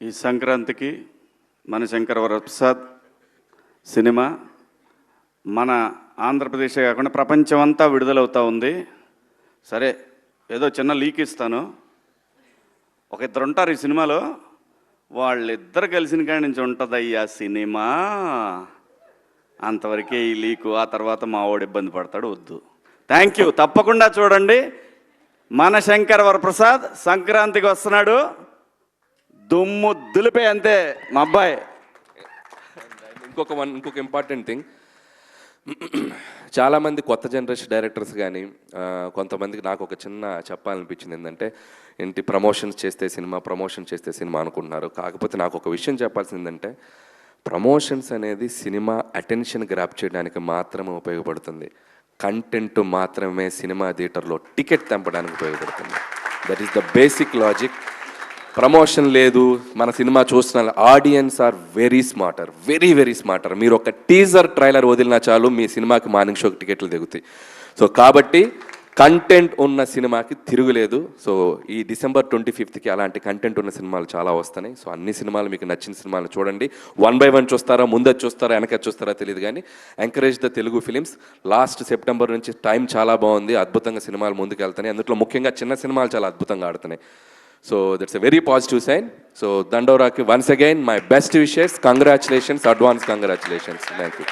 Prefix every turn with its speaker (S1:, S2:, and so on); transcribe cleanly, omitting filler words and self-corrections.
S1: ఈ సంక్రాంతికి మన శంకర వరప్రసాద్ సినిమా మన ఆంధ్రప్రదేశ్ కాకుండా ప్రపంచం అంతా విడుదలవుతూ ఉంది. సరే, ఏదో చిన్న లీక్ ఇస్తాను. ఒక ఇద్దరు ఉంటారు ఈ సినిమాలో, వాళ్ళిద్దరు కలిసిన కాడి నుంచి ఉంటుంది అయ్యా సినిమా. అంతవరకే ఈ లీకు. ఆ తర్వాత మా వాడు ఇబ్బంది పడతాడు, వద్దు. Thank you. తప్పకుండా చూడండి. మన శంకర వరప్రసాద్ సంక్రాంతికి వస్తున్నాడు, దుమ్ము దులిపే అంతే మా అబ్బాయి.
S2: ఇంకొక ఇంపార్టెంట్ థింగ్, చాలామంది కొత్త జనరేషన్ డైరెక్టర్స్ కానీ కొంతమందికి నాకు ఒక చిన్న చెప్పాలనిపించింది ఏంటంటే, ఏంటి ప్రమోషన్ చేస్తే సినిమా అనుకుంటున్నారు. కాకపోతే నాకు ఒక విషయం చెప్పాల్సింది ఏంటంటే, ప్రమోషన్స్ అనేది సినిమా అటెన్షన్ గ్రాప్ చేయడానికి మాత్రమే ఉపయోగపడుతుంది. కంటెంట్ మాత్రమే సినిమా థియేటర్లో టికెట్ తెంపడానికి ఉపయోగపడుతుంది. That is the basic logic. Promotion లేదు, మన సినిమా చూస్తున్న ఆడియన్స్ ఆర్ వెరీ స్మార్టర్. మీరు ఒక టీజర్ ట్రైలర్ వదిలినా చాలు మీ సినిమాకి మార్నింగ్ షోకి టికెట్లు దిగుతాయి. సో కాబట్టి కంటెంట్ ఉన్న సినిమాకి తిరుగులేదు. సో ఈ December 25th అలాంటి కంటెంట్ ఉన్న సినిమాలు చాలా వస్తున్నాయి. సో అన్ని సినిమాలు మీకు నచ్చిన సినిమాలు చూడండి. 1 by 1 చూస్తారా, ముందు చూస్తారా, వెనక చూస్తారా తెలియదు, కానీ encourage the Telugu films. Last September నుంచి టైం చాలా బాగుంది, అద్భుతంగా సినిమాలు ముందుకు వెళ్తున్నాయి. అందులో ముఖ్యంగా చిన్న సినిమాలు చాలా అద్భుతంగా ఆడుతున్నాయి. So that's a very positive sign. So Dandavaraku once again my best wishes, congratulations, advance congratulations. Thank you.